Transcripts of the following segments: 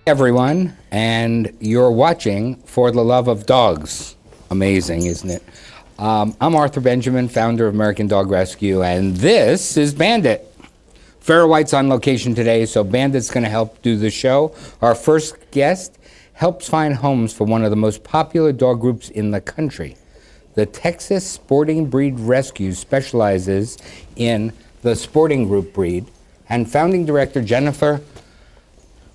Everyone, and you're watching For the Love of Dogs. Amazing, isn't it? I'm Arthur Benjamin, founder of American Dog Rescue, and this is Bandit. Farrah White's on location today, so Bandit's going to help do the show. Our first guest helps find homes for one of the most popular dog groups in the country. The Texas Sporting Breed Rescue specializes in the sporting group breed, and founding director Jennifer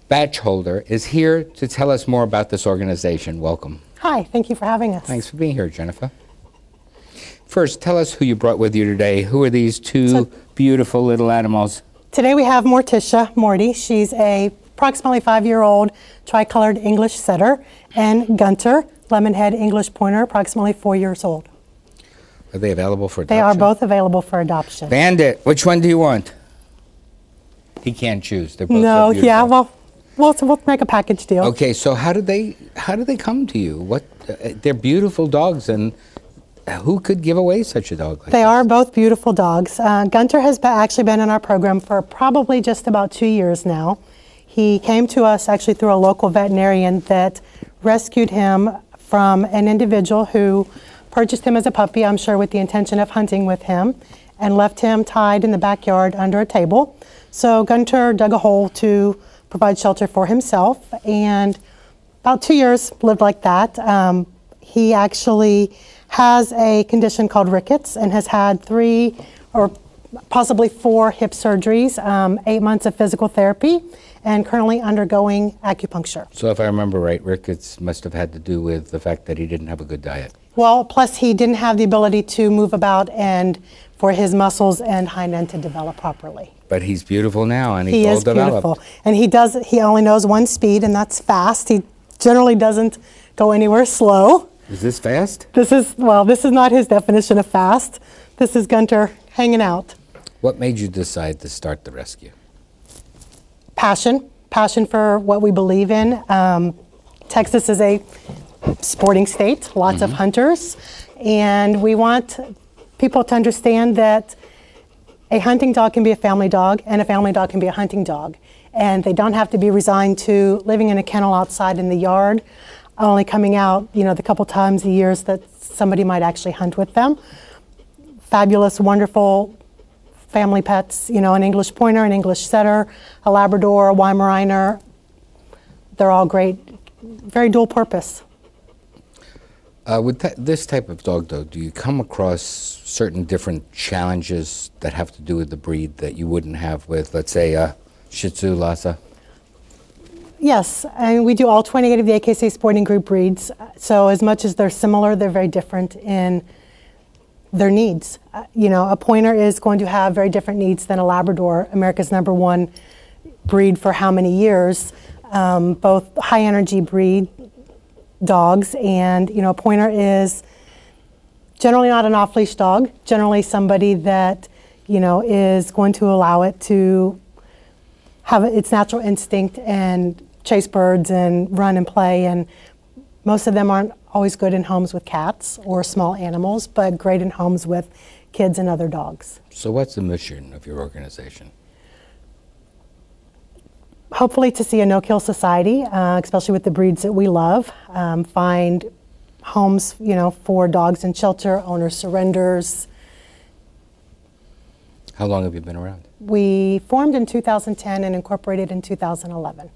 Batchelder is here to tell us more about this organization. Welcome. Hi, thank you for having us. Thanks for being here, Jennifer. First, tell us who you brought with you today. Who are these two beautiful little animals? Today we have Morticia, Morty. She's a approximately 5-year-old tricolored English setter, and Gunter, Lemonhead English Pointer, approximately 4 years old. Are they available for adoption? They are both available for adoption. Bandit, which one do you want? He can't choose. They're both so beautiful. Yeah, well, we'll make a package deal. Okay, so how did they come to you? They're beautiful dogs, and who could give away such a dog like They this? are both beautiful dogs. Gunter has actually been in our program for probably just about 2 years now. He came to us actually through a local veterinarian that rescued him from an individual who purchased him as a puppy, I'm sure with the intention of hunting with him, and left him tied in the backyard under a table. So Gunter dug a hole to provide shelter for himself, and about 2 years lived like that. He actually has a condition called rickets and has had 3 or possibly 4 hip surgeries, 8 months of physical therapy, and currently undergoing acupuncture. So if I remember right, rickets must have had to do with the fact that he didn't have a good diet. Well, plus he didn't have the ability to move about and for his muscles and hind end to develop properly. But he's beautiful now, and he's all developed. Beautiful. And he only knows one speed, and that's fast. He generally doesn't go anywhere slow. Is this fast? This is not his definition of fast. This is Gunter hanging out. What made you decide to start the rescue? Passion for what we believe in. Texas is a sporting state, lots of hunters, and we want people to understand that a hunting dog can be a family dog, and a family dog can be a hunting dog. And they don't have to be resigned to living in a kennel outside in the yard, only coming out, the couple times a year that somebody might actually hunt with them. Fabulous, wonderful family pets, an English Pointer, an English Setter, a Labrador, a Weimaraner. They're all great, very dual purpose. With this type of dog, though, do you come across certain different challenges that have to do with the breed that you wouldn't have with, let's say, Shih Tzu, Lhasa? Yes, and we do all 28 of the AKC Sporting Group breeds. So as much as they're similar, they're very different in their needs. A Pointer is going to have very different needs than a Labrador, America's #1 breed for how many years. Both high energy breed dogs, and a Pointer is generally not an off-leash dog, generally somebody that is going to allow it to have its natural instinct and chase birds and run and play, and most of them aren't always good in homes with cats or small animals, but great in homes with kids and other dogs. So what's the mission of your organization? Hopefully to see a no-kill society, especially with the breeds that we love. Find homes, for dogs in shelter, owner surrenders. How long have you been around? We formed in 2010 and incorporated in 2011.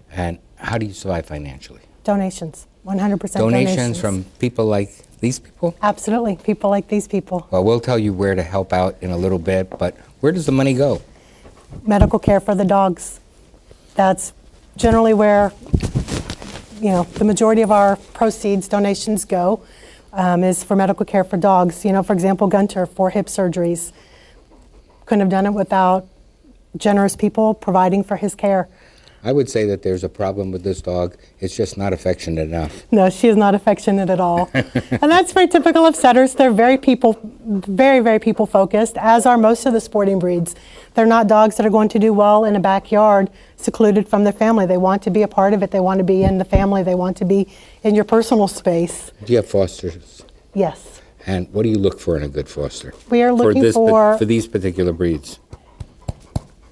And how do you survive financially? Donations, 100% Donations from people like these people? Absolutely, people like these people. Well, we'll tell you where to help out in a little bit, but where does the money go? Medical care for the dogs. That's generally where, the majority of our proceeds, donations go, is for medical care for dogs. For example, Gunter, 4 hip surgeries. Couldn't have done it without generous people providing for his care. I would say that there's a problem with this dog. It's just not affectionate enough. No, she is not affectionate at all. And that's very typical of setters. They're very, very people focused, as are most of the sporting breeds. They're not dogs that are going to do well in a backyard secluded from their family. They want to be a part of it. They want to be in the family. They want to be in your personal space. Do you have fosters? Yes. And what do you look for in a good foster? We are looking for these particular breeds?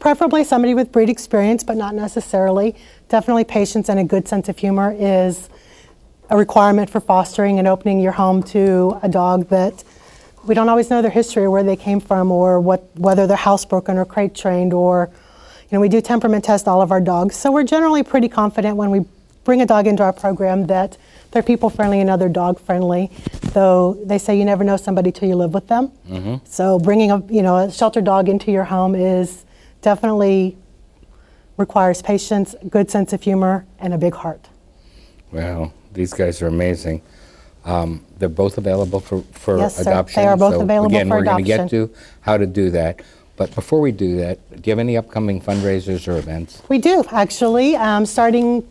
Preferably somebody with breed experience, but not necessarily. Definitely patience and a good sense of humor is a requirement for fostering and opening your home to a dog that we don't always know their history or where they came from, or whether they're housebroken or crate trained, or we do temperament test all of our dogs. So we're generally pretty confident when we bring a dog into our program that they're people friendly and other dog friendly. Though they say you never know somebody till you live with them. So bringing a shelter dog into your home is definitely requires patience, good sense of humor, and a big heart. Well, these guys are amazing. They're both available for Yes, sir. adoption. They are both so available again, for we're going to get adoption. to how to do that. But before we do that, do you have any upcoming fundraisers or events? We do, actually. Starting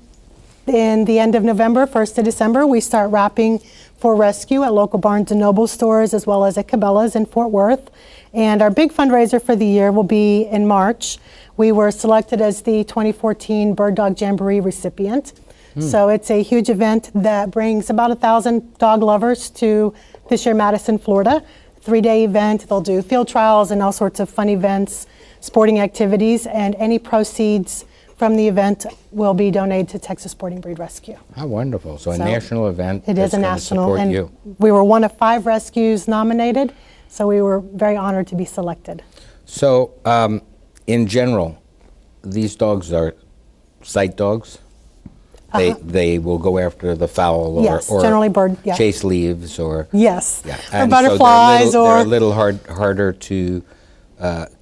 in the end of November, 1st of December, we start wrapping for rescue at local Barnes & Noble stores as well as at Cabela's in Fort Worth. And our big fundraiser for the year will be in March. We were selected as the 2014 Bird Dog Jamboree recipient. So it's a huge event that brings about 1,000 dog lovers to this year Madison, Florida. 3-day event. They'll do field trials and all sorts of fun events, sporting activities, and any proceeds from the event will be donated to Texas Sporting Breed Rescue. How wonderful. So a So national event It that's is a gonna national, support and you. we were one of 5 rescues nominated, so we were very honored to be selected. So in general, these dogs are sight dogs? They will go after the fowl or, Yes, generally bird, yeah. chase leaves or... Yes, Yeah. or And so butterflies they're or... a little harder to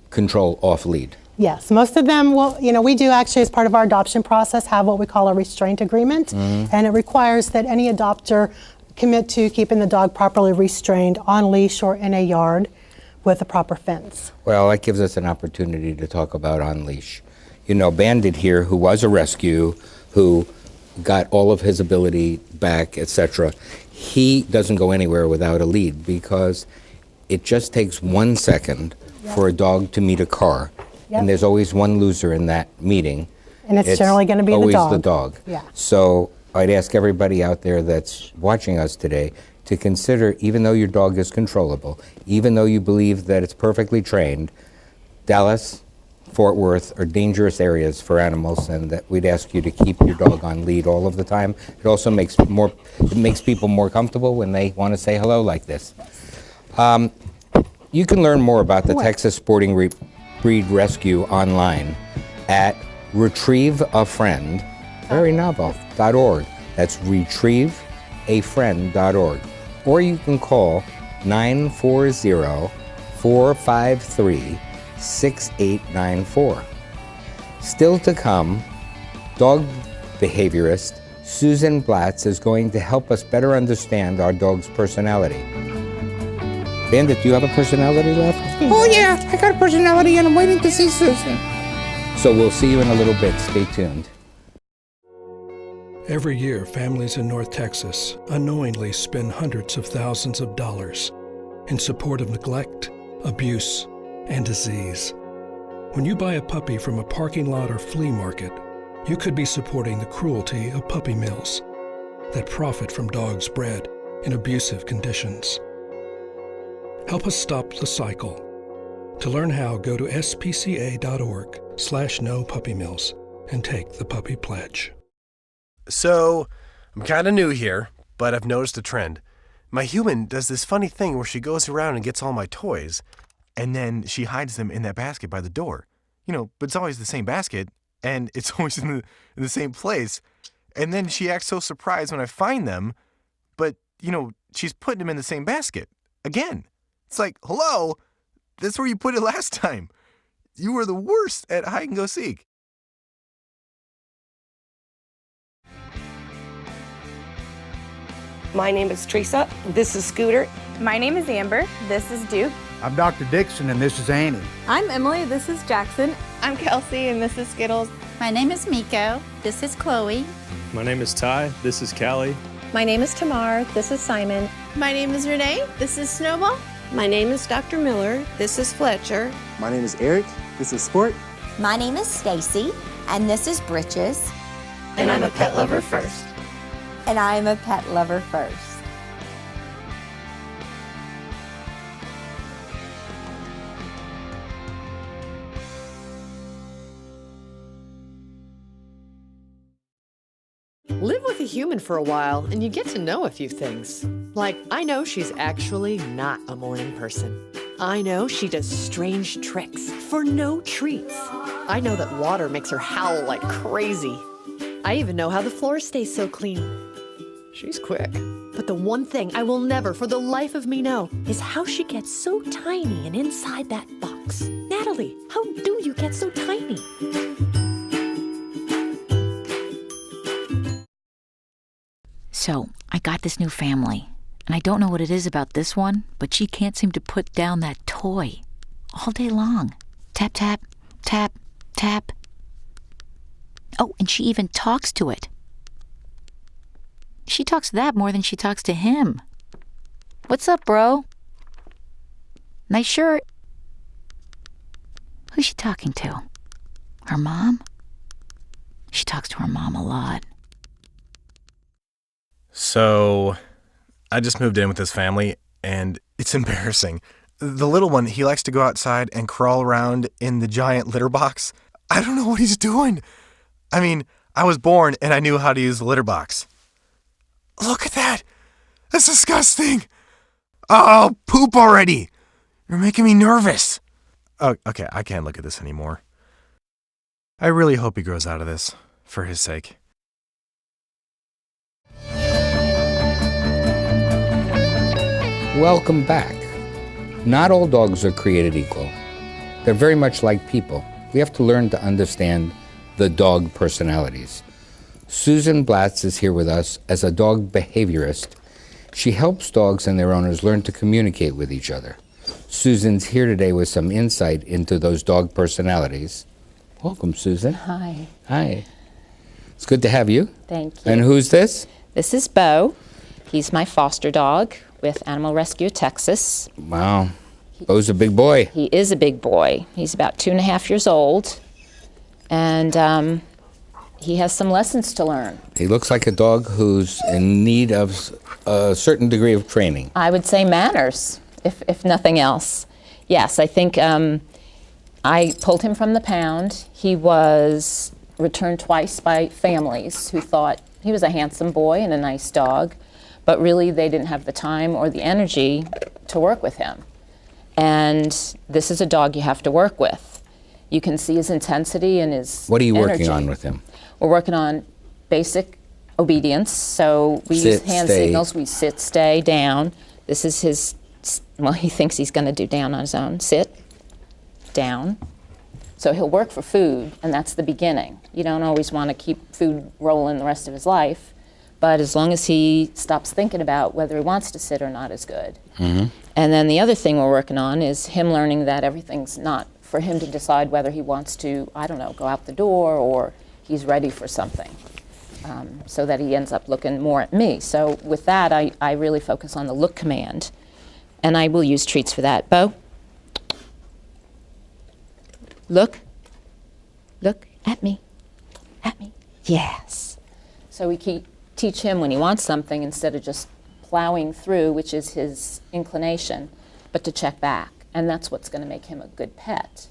control off lead. Yes, most of them will, we do actually, as part of our adoption process, have what we call a restraint agreement, and it requires that any adopter commit to keeping the dog properly restrained on leash or in a yard with a proper fence. Well, that gives us an opportunity to talk about on leash. Bandit here, who was a rescue, who got all of his ability back, etc., he doesn't go anywhere without a lead because it just takes 1 second for a dog to meet a car. Yep. And there's always one loser in that meeting. And it's generally gonna be the always dog. the dog. Yeah. So I'd ask everybody out there that's watching us today to consider, even though your dog is controllable, even though you believe that it's perfectly trained, Dallas, Fort Worth are dangerous areas for animals, and that we'd ask you to keep your dog on lead all of the time. It also makes people more comfortable when they want to say hello like this. You can learn more about the Texas Sporting Breed Rescue online at retrieveafriend, very novel, .org. That's retrieveafriend.org. Or you can call 940-453-6894. Still to come, dog behaviorist Susan Blatz is going to help us better understand our dog's personality. Bandit, do you have a personality left? Oh yeah, I got a personality and I'm waiting to see Susan. So we'll see you in a little bit. Stay tuned. Every year, families in North Texas unknowingly spend hundreds of thousands of dollars in support of neglect, abuse, and disease. When you buy a puppy from a parking lot or flea market, you could be supporting the cruelty of puppy mills that profit from dogs bred in abusive conditions. Help us stop the cycle. To learn how, go to spca.org/no-puppy-mills and take the puppy pledge. So, I'm kind of new here, but I've noticed a trend. My human does this funny thing where she goes around and gets all my toys, and then she hides them in that basket by the door. But it's always the same basket, and it's always in the same place. And then she acts so surprised when I find them, but, she's putting them in the same basket. Again. It's like, hello, that's where you put it last time. You were the worst at hide and go seek. My name is Teresa. This is Scooter. My name is Amber. This is Duke. I'm Dr. Dixon, and this is Annie. I'm Emily. This is Jackson. I'm Kelsey, and this is Skittles. My name is Miko. This is Chloe. My name is Ty. This is Callie. My name is Tamar. This is Simon. My name is Renee. This is Snowball. My name is Dr. Miller. This is Fletcher. My name is Eric. This is Sport. My name is Stacy, and this is Britches. And I'm a pet lover first. And I am a pet lover first. live with a human for a while and you get to know a few things. Like, I know she's actually not a morning person. I know she does strange tricks for no treats. I know that water makes her howl like crazy. I even know how the floor stays so clean. She's quick. But the one thing I will never for the life of me know is how she gets so tiny and inside that box. Natalie, how do you get so tiny? So, I got this new family, and I don't know what it is about this one, but she can't seem to put down that toy all day long. Tap, tap, tap, tap. Oh, and she even talks to it. She talks to that more than she talks to him. What's up, bro? Nice shirt. Who's she talking to? Her mom? She talks to her mom a lot. So, I just moved in with this family, and it's embarrassing. The little one, he likes to go outside and crawl around in the giant litter box. I don't know what he's doing. I mean, I was born and I knew how to use the litter box. Look at that! That's disgusting! Oh, poop already! You're making me nervous. Oh, okay, I can't look at this anymore. I really hope he grows out of this, for his sake. Welcome back. Not all dogs are created equal. They're very much like people. We have to learn to understand the dog personalities. Susan Blatz is here with us as a dog behaviorist. She helps dogs and their owners learn to communicate with each other. Susan's here today with some insight into those dog personalities. Welcome, Susan. Hi. Hi. It's good to have you. Thank you. And who's this? This is Bo. He's my foster dog with Animal Rescue Texas. Wow. Bo's a big boy. He is a big boy. He's about 2.5 years old. And he has some lessons to learn. He looks like a dog who's in need of a certain degree of training. I would say manners, if nothing else. Yes, I think I pulled him from the pound. He was returned twice by families who thought he was a handsome boy and a nice dog, but really they didn't have the time or the energy to work with him. And this is a dog you have to work with. You can see his intensity and his What are you energy. working on with him? We're working on basic obedience. So we use hand signals. We sit, stay, down. This is his, well, he thinks he's going to do down on his own. Sit, down. So he'll work for food, and that's the beginning. You don't always want to keep food rolling the rest of his life, but as long as he stops thinking about whether he wants to sit or not is good. Mm-hmm. And then the other thing we're working on is him learning that everything's not for him to decide whether he wants to, I don't know, go out the door or he's ready for something, so that he ends up looking more at me. So with that, I really focus on the look command, and I will use treats for that. Bo, look at me, yes. So we teach him when he wants something instead of just plowing through, which is his inclination, but to check back, and that's what's going to make him a good pet.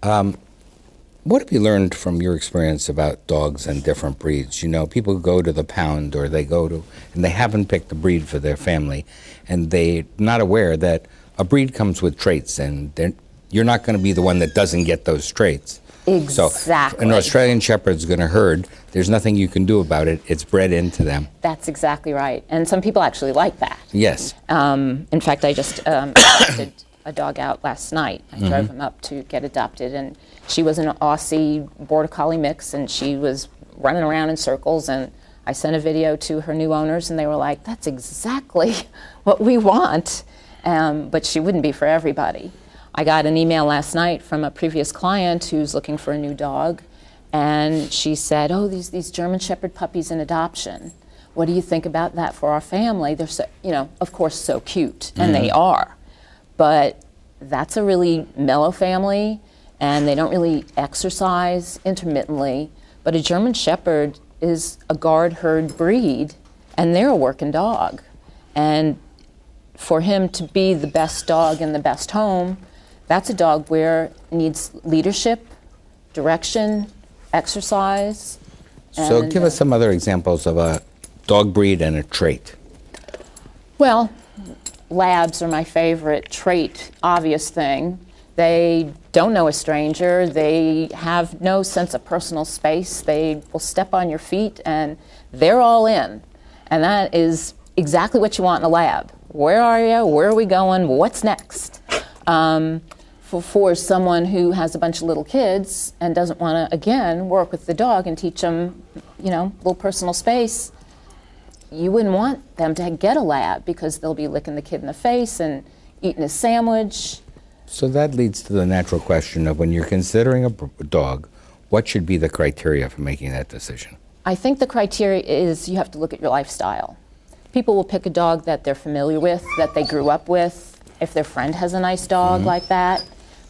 What have you learned from your experience about dogs and different breeds? You know, people go to the pound or they go to, and they haven't picked a breed for their family, and they're not aware that a breed comes with traits, and you're not going to be the one that doesn't get those traits. Exactly. So an Australian Shepherd's going to herd. There's nothing you can do about it. It's bred into them. That's exactly right. And some people actually like that. Yes. In fact, I just adopted a dog out last night. I drove him up to get adopted, and she was an Aussie Border Collie mix, and she was running around in circles, and I sent a video to her new owners, and they were like, that's exactly what we want. But she wouldn't be for everybody. I got an email last night from a previous client who's looking for a new dog, and she said, oh, these German Shepherd puppies in adoption. What do you think about that for our family? They're so, you know, of course, so cute, and they are. But that's a really mellow family, and they don't really exercise intermittently. But a German Shepherd is a guard herd breed, and they're a working dog. And for him to be the best dog in the best home, that's a dog where it needs leadership, direction, exercise. So And, give us some other examples of a dog breed and a trait. Well, labs are my favorite trait, obvious thing. They don't know a stranger. They have no sense of personal space. They will step on your feet and they're all in. And that is exactly what you want in a lab. Where are you? Where are we going? What's next? For someone who has a bunch of little kids and doesn't want to, again, work with the dog and teach them, you know, a little personal space, you wouldn't want them to get a lab because they'll be licking the kid in the face and eating his sandwich. So that leads to the natural question of when you're considering a dog, what should be the criteria for making that decision? I think the criteria is you have to look at your lifestyle. People will pick a dog that they're familiar with, that they grew up with, if their friend has a nice dog like that.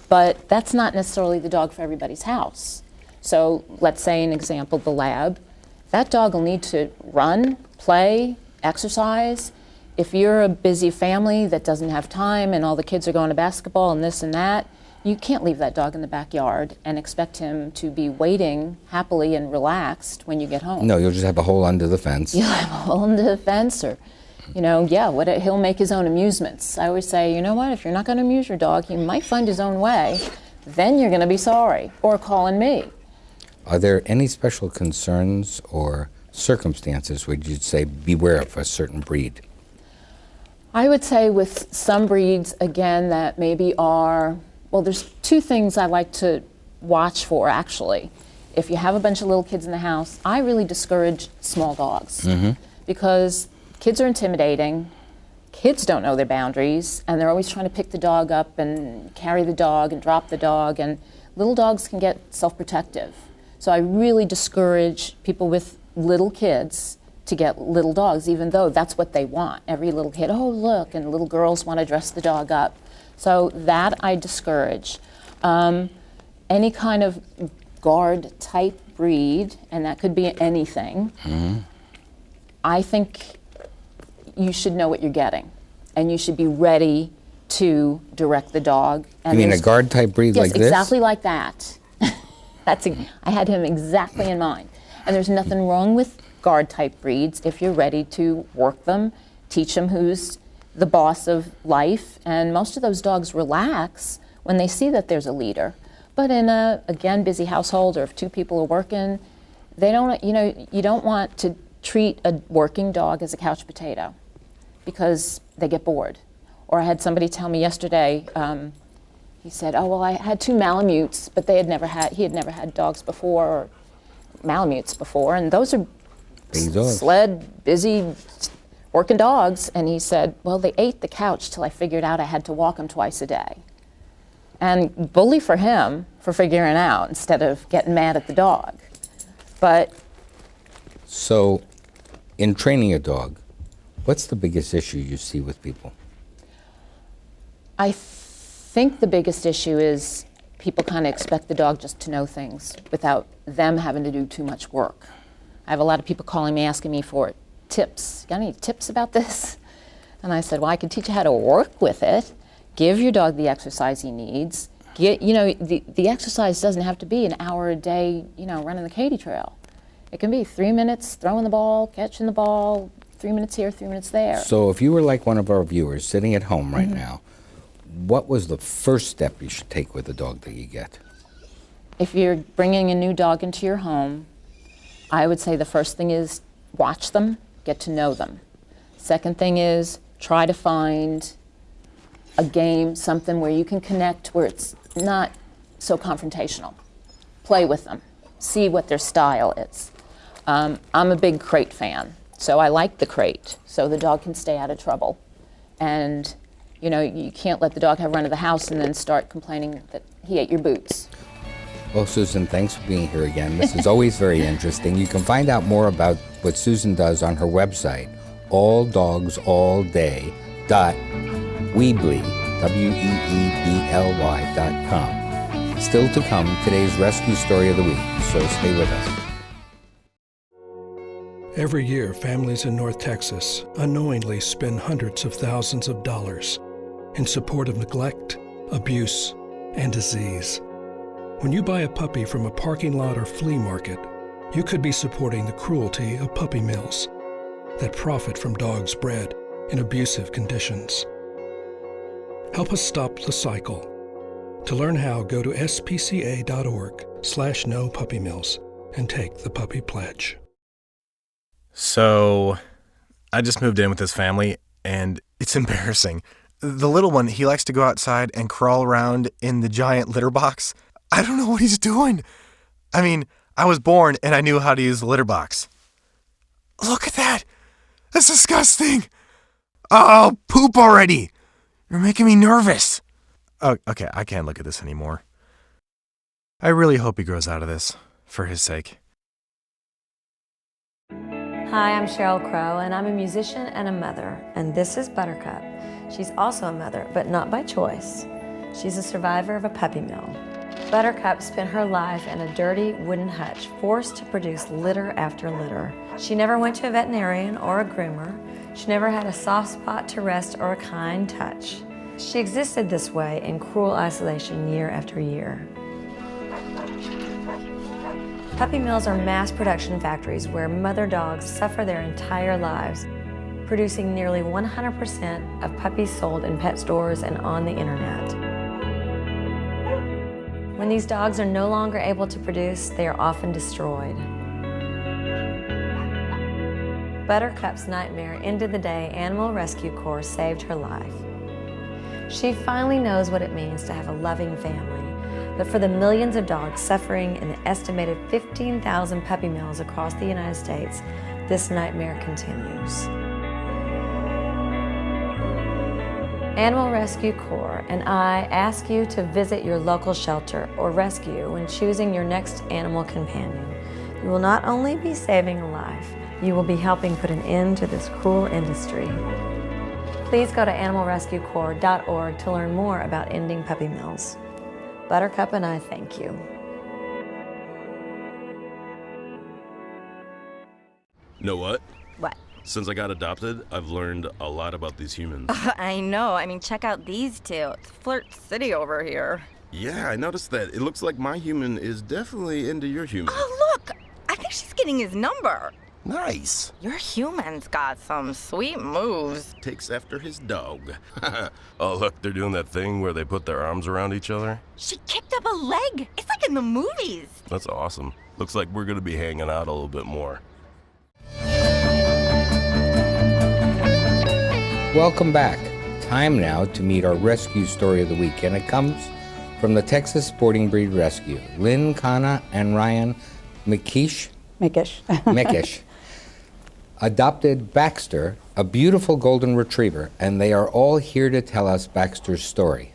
But that's not necessarily the dog for everybody's house. So let's say an example, the lab. That dog will need to run, play, exercise. If you're a busy family that doesn't have time and all the kids are going to basketball and this and that, you can't leave that dog in the backyard and expect him to be waiting happily and relaxed when you get home. No, you'll just have a hole under the fence. You'll have a hole under the fence, or, you know, he'll make his own amusements. I always say, you know what, if you're not going to amuse your dog, he might find his own way. Then you're going to be sorry, or calling me. Are there any special concerns or circumstances where you'd say beware of a certain breed? I would say with some breeds, again, that maybe are, well, there's two things I like to watch for, actually. If you have a bunch of little kids in the house, I really discourage small dogs because kids are intimidating, kids don't know their boundaries, and they're always trying to pick the dog up and carry the dog and drop the dog, and little dogs can get self-protective. So I really discourage people with little kids to get little dogs, even though that's what they want. Every little kid, oh look, and little girls want to dress the dog up. So that I discourage. Any kind of guard type breed, and that could be anything, I think you should know what you're getting, and you should be ready to direct the dog. And you mean a guard type breed like this? Yes, exactly like that. I had him exactly in mind. And there's nothing wrong with guard type breeds if you're ready to work them, teach them who's the boss of life, and most of those dogs relax when they see that there's a leader. But in a, again, busy household, or if two people are working, they don't, you don't want to treat a working dog as a couch potato because they get bored. Or I had somebody tell me yesterday, he said, oh, well, I had 2 Malamutes, but he had never had dogs before, or Malamutes before, and those are big dogs. Sled, busy, working dogs. And he said, well, they ate the couch till I figured out I had to walk them twice a day. And bully for him for figuring out instead of getting mad at the dog. But so, in training a dog, what's the biggest issue you see with people? I think the biggest issue is people kind of expect the dog just to know things without them having to do too much work. I have a lot of people calling me asking me for tips. Got any tips about this? And I said, well, I can teach you how to work with it. Give your dog the exercise he needs. The exercise doesn't have to be an hour a day, running the Katy Trail. It can be 3 minutes throwing the ball, catching the ball, 3 minutes here, 3 minutes there. So if you were like one of our viewers sitting at home right now, what was the first step you should take with a dog that you get? If you're bringing a new dog into your home, I would say the first thing is watch them, get to know them. Second thing is try to find a game, something where you can connect, where it's not so confrontational. Play with them, see what their style is. I'm a big crate fan, so I like the crate, so the dog can stay out of trouble. And you can't let the dog have run of the house and then start complaining that he ate your boots. Well, Susan, thanks for being here again. This is always very interesting. You can find out more about what Susan does on her website, alldogsallday.weebly, weebly.com. Still to come, today's rescue story of the week, so stay with us. Every year, families in North Texas unknowingly spend hundreds of thousands of dollars in support of neglect, abuse, and disease. When you buy a puppy from a parking lot or flea market, you could be supporting the cruelty of puppy mills that profit from dogs bred in abusive conditions. Help us stop the cycle. To learn how, go to spca.org/no-puppy-mills and take the puppy pledge. So, I just moved in with this family, and it's embarrassing. The little one, he likes to go outside and crawl around in the giant litter box. I don't know what he's doing. I mean, I was born and I knew how to use the litter box. Look at that. That's disgusting. Oh, poop already. You're making me nervous. Oh, okay, I can't look at this anymore. I really hope he grows out of this, for his sake. Hi, I'm Sheryl Crow, and I'm a musician and a mother. And this is Buttercup. She's also a mother, but not by choice. She's a survivor of a puppy mill. Buttercup spent her life in a dirty wooden hutch, forced to produce litter after litter. She never went to a veterinarian or a groomer. She never had a soft spot to rest or a kind touch. She existed this way in cruel isolation year after year. Puppy mills are mass production factories where mother dogs suffer their entire lives, producing nearly 100% of puppies sold in pet stores and on the internet. When these dogs are no longer able to produce, they are often destroyed. Buttercup's nightmare ended the day Animal Rescue Corps saved her life. She finally knows what it means to have a loving family, but for the millions of dogs suffering in the estimated 15,000 puppy mills across the United States, this nightmare continues. Animal Rescue Corps and I ask you to visit your local shelter or rescue when choosing your next animal companion. You will not only be saving a life, you will be helping put an end to this cruel industry. Please go to animalrescuecorps.org to learn more about ending puppy mills. Buttercup and I thank you. Know what? What? Since I got adopted, I've learned a lot about these humans. I know. I mean, check out these two. It's Flirt City over here. Yeah, I noticed that. It looks like my human is definitely into your human. Oh, look! I think she's getting his number. Nice. Your human's got some sweet moves. Takes after his dog. Oh, look, they're doing that thing where they put their arms around each other. She kicked up a leg. It's like in the movies. That's awesome. Looks like we're going to be hanging out a little bit more. Welcome back. Time now to meet our rescue story of the week, and it comes from the Texas Sporting Breed Rescue. Lynn, Kana, and Ryan Mickish adopted Baxter, a beautiful golden retriever, and they are all here to tell us Baxter's story.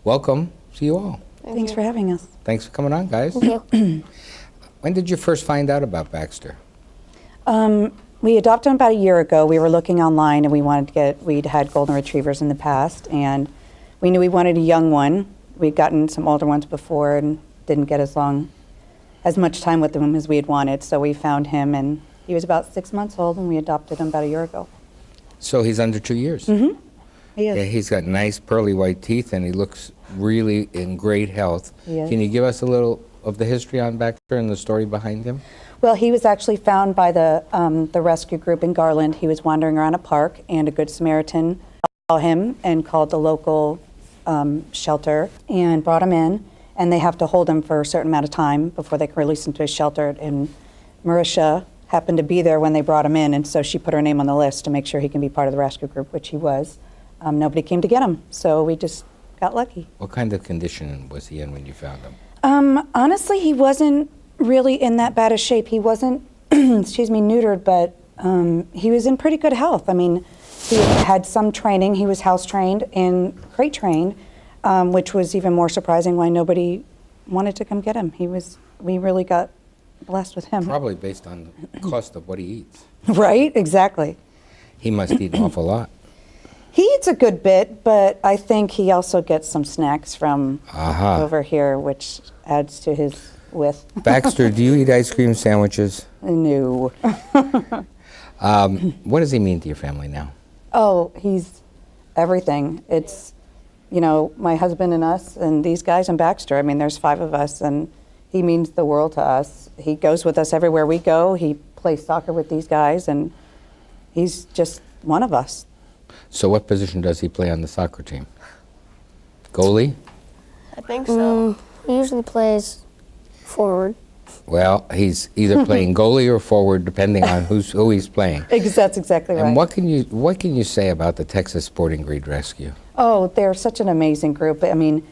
Welcome to you all. Thanks for having us. Thanks for coming on, guys. When did you first find out about Baxter? We adopted him about a year ago. We were looking online and we'd had golden retrievers in the past, and we knew we wanted a young one. We'd gotten some older ones before and didn't get as much time with them as we had wanted, so we found him, and he was about 6 months old, and we adopted him about a year ago. So he's under 2 years? Mm-hmm. He is. Yeah, he's got nice pearly white teeth, and he looks really in great health. He is. Can you give us a little of the history on Baxter and the story behind him? Well, he was actually found by the rescue group in Garland. He was wandering around a park, and a Good Samaritan saw him and called the local shelter and brought him in. And they have to hold him for a certain amount of time before they can release him to a shelter. And Marisha happened to be there when they brought him in, and so she put her name on the list to make sure he can be part of the rescue group, which he was. Nobody came to get him, so we just got lucky. What kind of condition was he in when you found him? Honestly, he wasn't really in that bad a shape. He wasn't, neutered, but he was in pretty good health. I mean, he had some training. He was house trained and crate trained, which was even more surprising why nobody wanted to come get him. We really got blessed with him. Probably based on the cost of what he eats. Right, exactly. He must eat an awful lot. He eats a good bit, but I think he also gets some snacks from over here, which adds to his width. Baxter, do you eat ice cream sandwiches? No. What does he mean to your family now? Oh, he's everything. It's, my husband and us and these guys and Baxter. I mean, there's 5 of us, and he means the world to us. He goes with us everywhere we go. He plays soccer with these guys, and he's just one of us. So what position does he play on the soccer team? Goalie? I think so. He usually plays forward. Well, he's either playing goalie or forward, depending on who he's playing. That's exactly right. And what can you say about the Texas Sporting Breed Rescue? Oh, they're such an amazing group. I mean,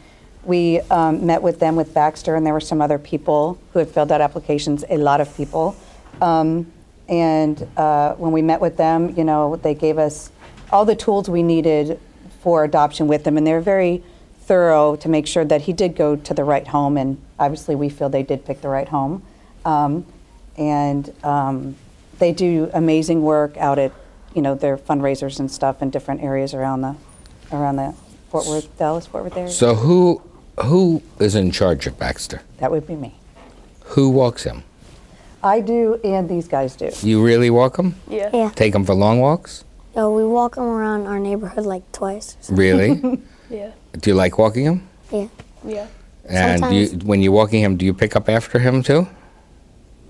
we met with them with Baxter, and there were some other people who had filled out applications, a lot of people. And when we met with them, you know, they gave us all the tools we needed for adoption with them, and they're very thorough to make sure that he did go to the right home, and obviously we feel they did pick the right home. They do amazing work out at, you know, their fundraisers and stuff in different areas around the Fort Worth, Dallas-Fort Worth area. So who is in charge of Baxter? That would be me. Who walks him? I do, and these guys do. You really walk him? Yeah. Take him for long walks? No, we walk him around our neighborhood like twice. Really? Yeah. Do you like walking him? Yeah. Yeah. And when you're walking him, do you pick up after him too?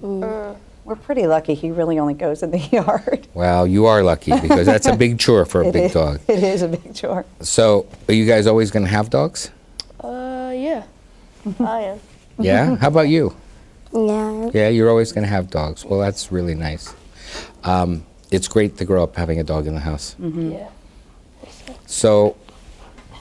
We're pretty lucky. He really only goes in the yard. Well, you are lucky because that's a big chore for a big dog. It is a big chore. So, are you guys always going to have dogs? Yeah. I am. Yeah? How about you? Yeah. Yeah, you're always going to have dogs. Well, that's really nice. It's great to grow up having a dog in the house. Yeah. So,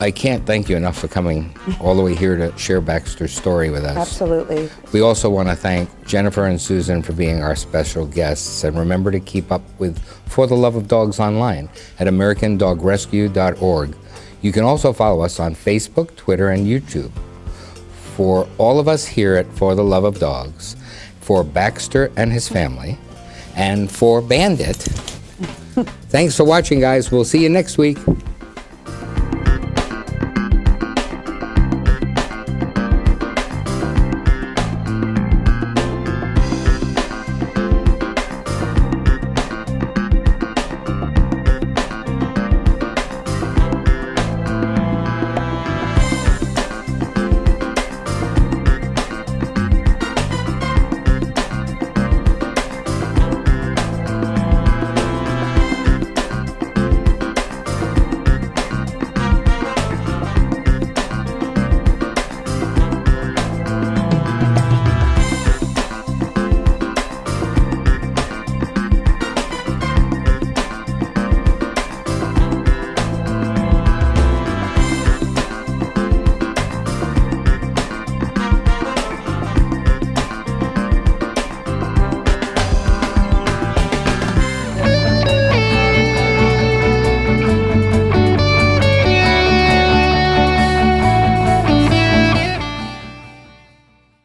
I can't thank you enough for coming all the way here to share Baxter's story with us. Absolutely. We also want to thank Jennifer and Susan for being our special guests. And remember to keep up with For the Love of Dogs online at AmericanDogRescue.org. You can also follow us on Facebook, Twitter, and YouTube. For all of us here at For the Love of Dogs, for Baxter and his family, and for Bandit, thanks for watching, guys. We'll see you next week.